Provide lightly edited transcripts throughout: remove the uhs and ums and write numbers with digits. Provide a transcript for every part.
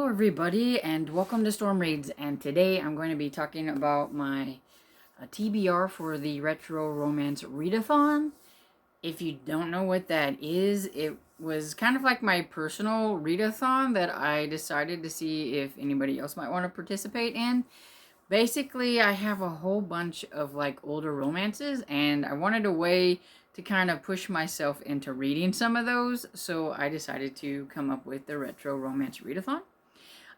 Hello everybody and welcome to Storm Reads, and today I'm going to be talking about my TBR for the Retro Romance Readathon. If you don't know what that is, it was kind of like my personal readathon that I decided to see if anybody else might want to participate in. Basically, I have a whole bunch of like older romances and I wanted a way to kind of push myself into reading some of those, so I decided to come up with the Retro Romance Readathon.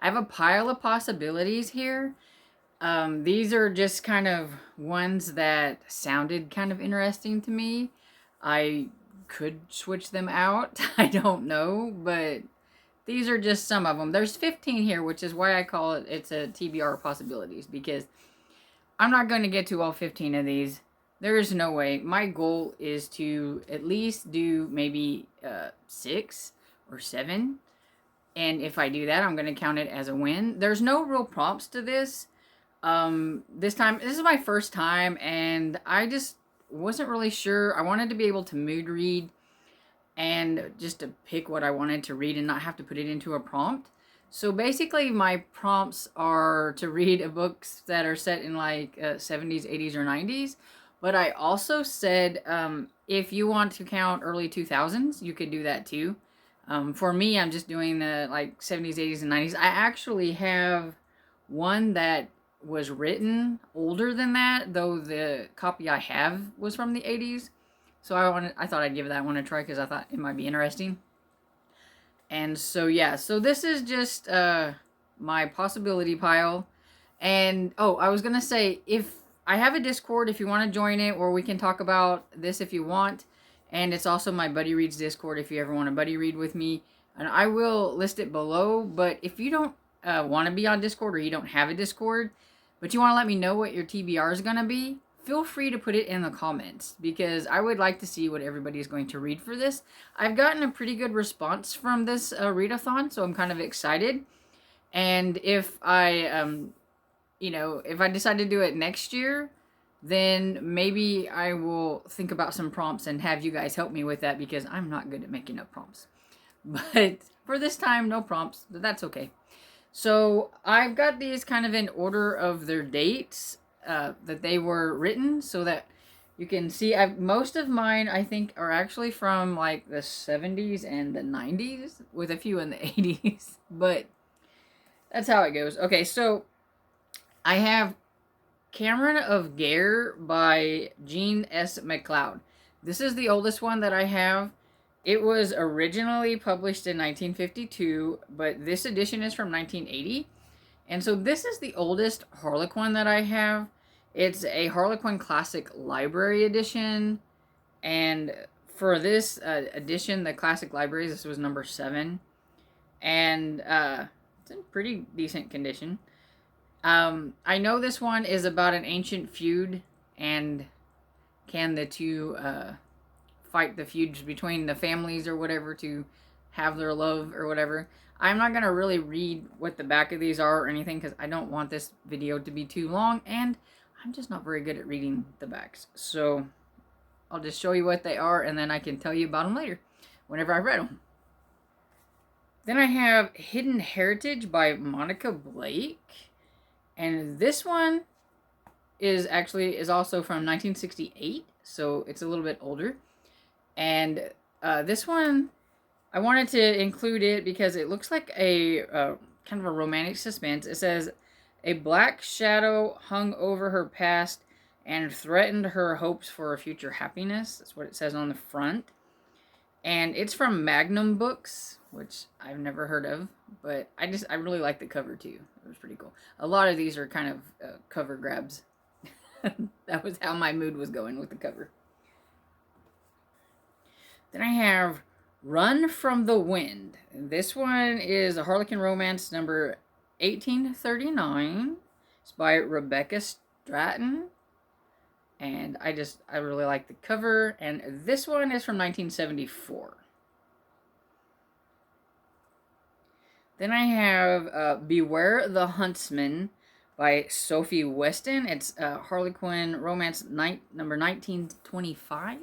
I have a pile of possibilities here. These are just kind of ones that sounded kind of interesting to me. I could switch them out. I don't know, but these are just some of them. There's 15 here, which is why I call it's a TBR possibilities, because I'm not going to get to all 15 of these. There is no way. My goal is to at least do maybe 6 or 7. And if I do that, I'm going to count it as a win. There's no real prompts to this. This is my first time, and I just wasn't really sure. I wanted to be able to mood read and just to pick what I wanted to read and not have to put it into a prompt. So basically, my prompts are to read books that are set in like 70s, 80s, or 90s. But I also said if you want to count early 2000s, you could do that too. For me, I'm just doing the like 70s, 80s, and 90s. I actually have one that was written older than that, though the copy I have was from the 80s. So I thought I'd give that one a try because I thought it might be interesting. And so yeah, so this is just my possibility pile. And oh, I was gonna say, if I have a Discord, if you want to join it, or we can talk about this if you want. And it's also my Buddy Reads Discord if you ever want to buddy read with me. And I will list it below. But if you don't want to be on Discord, or you don't have a Discord, but you want to let me know what your TBR is going to be, feel free to put it in the comments, because I would like to see what everybody is going to read for this. I've gotten a pretty good response from this readathon, so I'm kind of excited. And if I, if I decide to do it next year, then maybe I will think about some prompts and have you guys help me with that, because I'm not good at making up prompts. But for this time, no prompts, but that's okay. So I've got these kind of in order of their dates that they were written, so that you can see. Most of mine, I think, are actually from like the 70s and the 90s, with a few in the 80s. But that's how it goes. Okay, so I have Cameron of Gare by Jean S. McLeod. This is the oldest one that I have. It was originally published in 1952, but this edition is from 1980. And so this is the oldest Harlequin that I have. It's a Harlequin Classic Library edition. And for this edition, the Classic Libraries, this was number 7. And it's in pretty decent condition. I know this one is about an ancient feud, and can the two fight the feuds between the families or whatever to have their love or whatever. I'm not going to really read what the back of these are or anything, because I don't want this video to be too long, and I'm just not very good at reading the backs. So I'll just show you what they are, and then I can tell you about them later, whenever I've read them. Then I have Hidden Heritage by Monica Blake. And this one is also from 1968, so it's a little bit older. And this one, I wanted to include it because it looks like a kind of a romantic suspense. It says, a black shadow hung over her past and threatened her hopes for a future happiness. That's what it says on the front. And it's from Magnum Books, which I've never heard of, but I really like the cover too. It was pretty cool. A lot of these are kind of cover grabs. That was how my mood was going with the cover. Then I have Run from the Wind. This one is a Harlequin Romance number 1839. It's by Rebecca Stratton. And I really like the cover. And this one is from 1974. Then I have Beware the Huntsman by Sophie Weston. It's Harlequin Romance number 1925.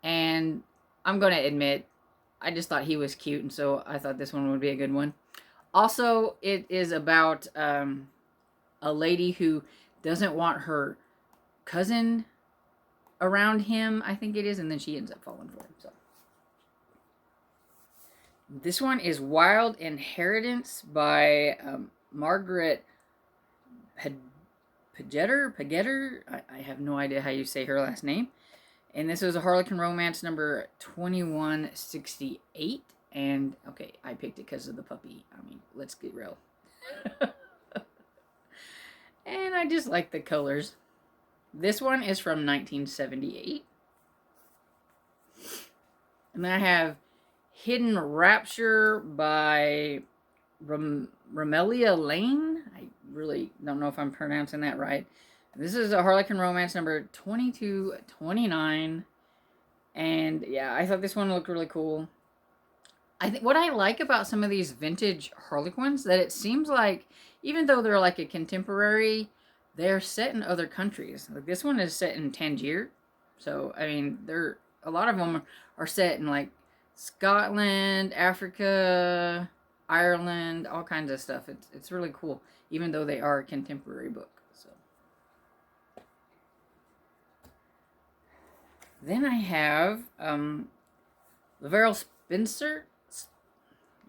And I'm going to admit, I just thought he was cute, and so I thought this one would be a good one. Also, it is about a lady who doesn't want her cousin around him, I think it is, and then she ends up falling for him. So this one is Wild Inheritance by Margaret Pagetter. I have no idea how you say her last name. And this was a Harlequin Romance number 2168. And, okay, I picked it because of the puppy. I mean, let's get real. And I just like the colors. This one is from 1978. And then I have Hidden Rapture by Romelia Lane. I really don't know if I'm pronouncing that right. This is a Harlequin Romance number 2229. And yeah, I thought this one looked really cool. I think what I like about some of these vintage Harlequins, that it seems like, even though they're like a contemporary, they're set in other countries. Like this one is set in Tangier. So, I mean, a lot of them are set in like Scotland, Africa, Ireland, all kinds of stuff. It's really cool, even though they are a contemporary book. So then I have Laverne Spencer.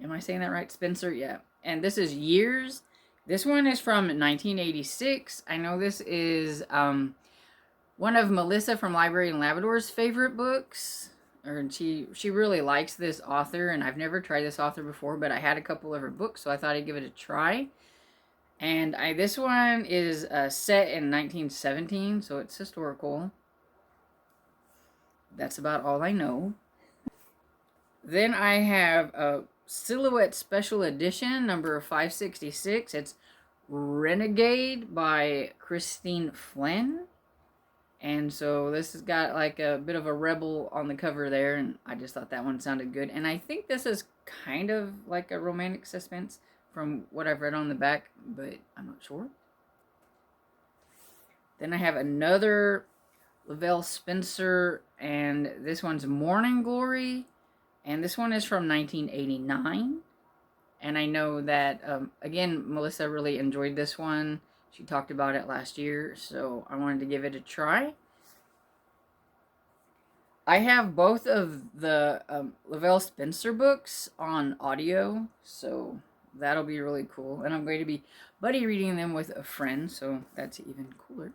Am I saying that right? Spencer, yeah. And this is Years. This one is from 1986. I know this is one of Melissa from Library and Labrador's favorite books. Or she really likes this author, and I've never tried this author before, but I had a couple of her books, so I thought I'd give it a try. And this one is set in 1917, so it's historical. That's about all I know. Then I have a Silhouette Special Edition, number 566. It's Renegade by Christine Flynn. And so this has got like a bit of a rebel on the cover there, and I just thought that one sounded good. And I think this is kind of like a romantic suspense from what I've read on the back, but I'm not sure. Then I have another Lavelle Spencer, and this one's Morning Glory, and this one is from 1989. And I know that, again, Melissa really enjoyed this one. She talked about it last year, so I wanted to give it a try. I have both of the Lavelle Spencer books on audio, so that'll be really cool. And I'm going to be buddy reading them with a friend, so that's even cooler.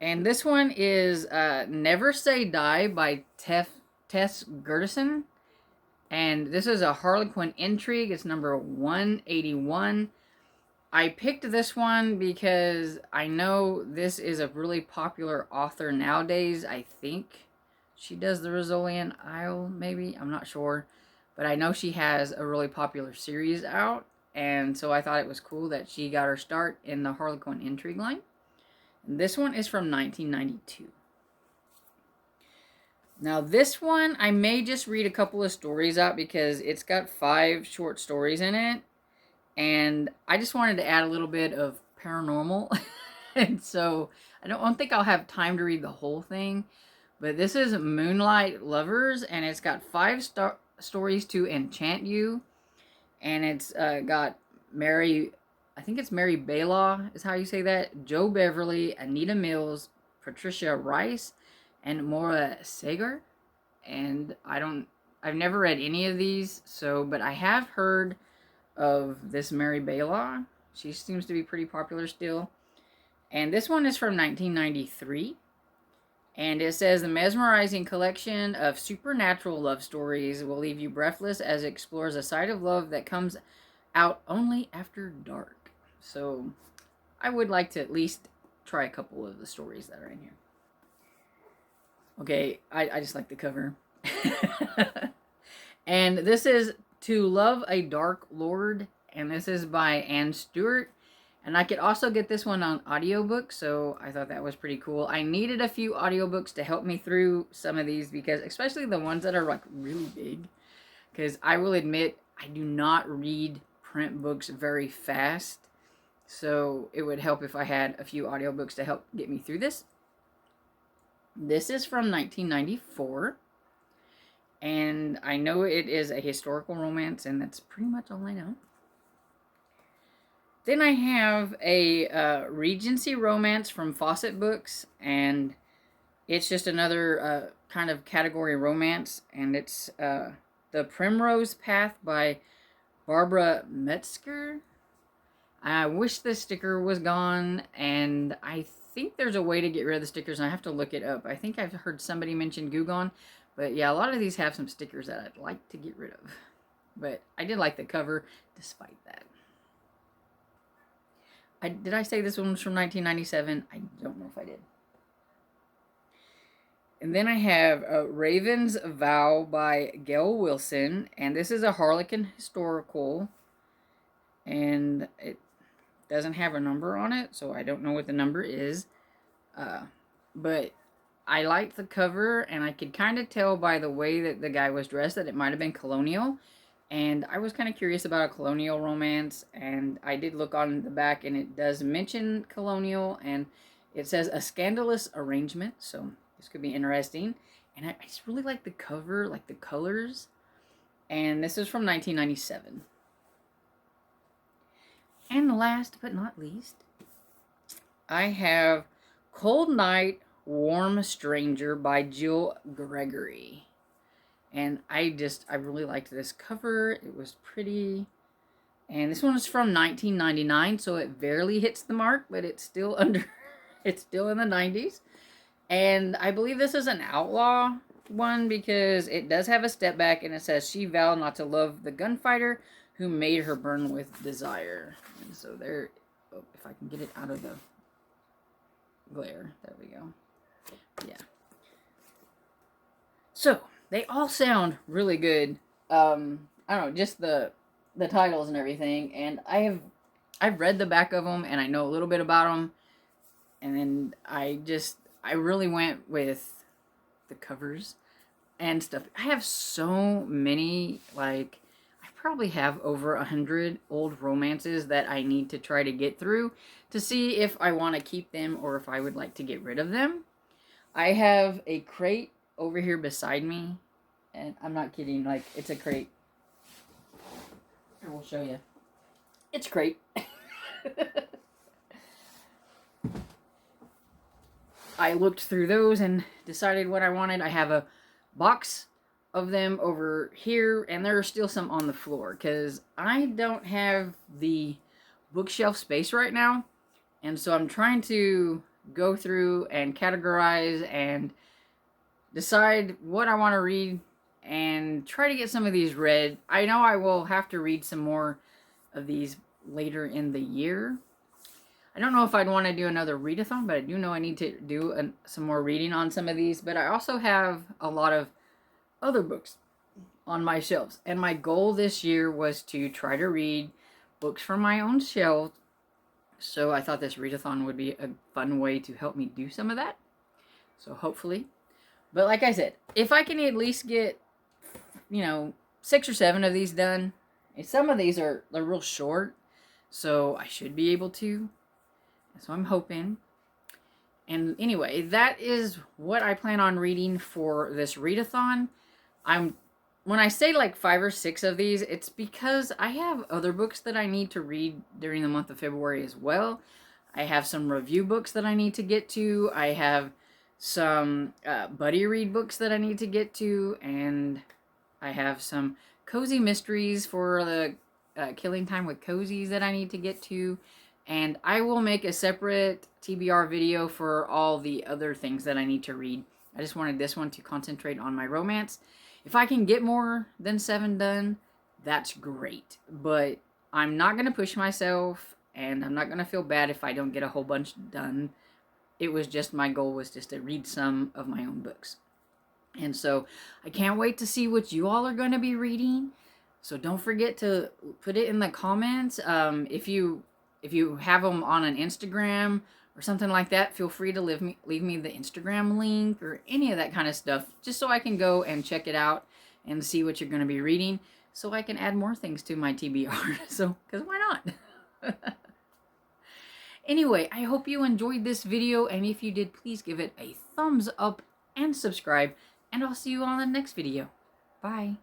And this one is Never Say Die by Tess Gertison. And this is a Harlequin Intrigue. It's number 181. I picked this one because I know this is a really popular author nowadays. I think she does the Rosalian Isle, maybe. I'm not sure. But I know she has a really popular series out. And so I thought it was cool that she got her start in the Harlequin Intrigue line. And this one is from 1992. Now this one, I may just read a couple of stories out because it's got 5 short stories in it. And I just wanted to add a little bit of paranormal. And so I don't think I'll have time to read the whole thing. But this is Moonlight Lovers, and it's got 5 stories to enchant you. And it's got Mary, I think it's Mary Baylaw is how you say that, Joe Beverly, Anita Mills, Patricia Rice, and Maura Sager. And I've never read any of these, but I have heard of this Mary Baylaw. She seems to be pretty popular still. And this one is from 1993. And it says, the mesmerizing collection of supernatural love stories will leave you breathless as it explores a side of love that comes out only after dark. So I would like to at least try a couple of the stories that are in here. Okay, I just like the cover. And this is To Love a Dark Lord, and this is by Anne Stewart. And I could also get this one on audiobook, so I thought that was pretty cool. I needed a few audiobooks to help me through some of these, because especially the ones that are like really big. Because I will admit, I do not read print books very fast. So it would help if I had a few audiobooks to help get me through this. This is from 1994. And I know it is a historical romance, and that's pretty much all I know. Then I have a Regency romance from Fawcett Books, and it's just another kind of category romance, and it's The Primrose Path by Barbara Metzger. I wish the sticker was gone, and I think there's a way to get rid of the stickers, and I have to look it up. I think I've heard somebody mention Goo Gone, but yeah, a lot of these have some stickers that I'd like to get rid of. But I did like the cover, despite that. Did I say this one was from 1997? I don't know if I did. And then I have Raven's Vow by Gail Wilson, and this is a Harlequin historical, and it doesn't have a number on it, so I don't know what the number is. But I liked the cover, and I could kind of tell by the way that the guy was dressed that it might have been colonial. And I was kind of curious about a colonial romance, and I did look on the back, and it does mention colonial, and it says a scandalous arrangement, so this could be interesting. And I just really like the cover, like the colors. And this is from 1997. And last but not least, I have Cold Night, Warm Stranger by Jill Gregory. And I really liked this cover. It was pretty. And this one is from 1999, so it barely hits the mark, but it's still it's still in the 90s. And I believe this is an outlaw one because it does have a step back, and it says she vowed not to love the gunfighter who made her burn with desire. And so there, if I can get it out of the glare, there we go. Yeah. So they all sound really good. I don't know, just the titles and everything. And I've read the back of them, and I know a little bit about them. And then I really went with the covers and stuff. I have so many, like, I probably have over 100 old romances that I need to try to get through to see if I want to keep them or if I would like to get rid of them. I have a crate over here beside me, and I'm not kidding, like, it's a crate. Here, we'll show you. It's a crate. I looked through those and decided what I wanted. I have a box of them over here, and there are still some on the floor because I don't have the bookshelf space right now, and so I'm trying to go through and categorize and decide what I want to read and try to get some of these read. I know I will have to read some more of these later in the year. I don't know if I'd want to do another readathon, but I do know I need to do some more reading on some of these. But I also have a lot of other books on my shelves. And my goal this year was to try to read books from my own shelf. So I thought this readathon would be a fun way to help me do some of that. So hopefully. But like I said, if I can at least get, 6 or 7 of these done. Some of these they're real short. So I should be able to. So I'm hoping. And anyway, that is what I plan on reading for this readathon. When I say like 5 or 6 of these, it's because I have other books that I need to read during the month of February as well. I have some review books that I need to get to. I have some buddy read books that I need to get to. And I have some cozy mysteries for the Killing Time with Cozies that I need to get to. And I will make a separate TBR video for all the other things that I need to read. I just wanted this one to concentrate on my romance. If I can get more than 7 done, that's great. But I'm not going to push myself, and I'm not going to feel bad if I don't get a whole bunch done. It was just, my goal was just to read some of my own books. And so I can't wait to see what you all are going to be reading. So don't forget to put it in the comments. If you have them on an Instagram or something like that, feel free to leave me the Instagram link or any of that kind of stuff, just so I can go and check it out and see what you're going to be reading, so I can add more things to my TBR. So, because why not? Anyway, I hope you enjoyed this video, and if you did, please give it a thumbs up and subscribe, and I'll see you on the next video. Bye.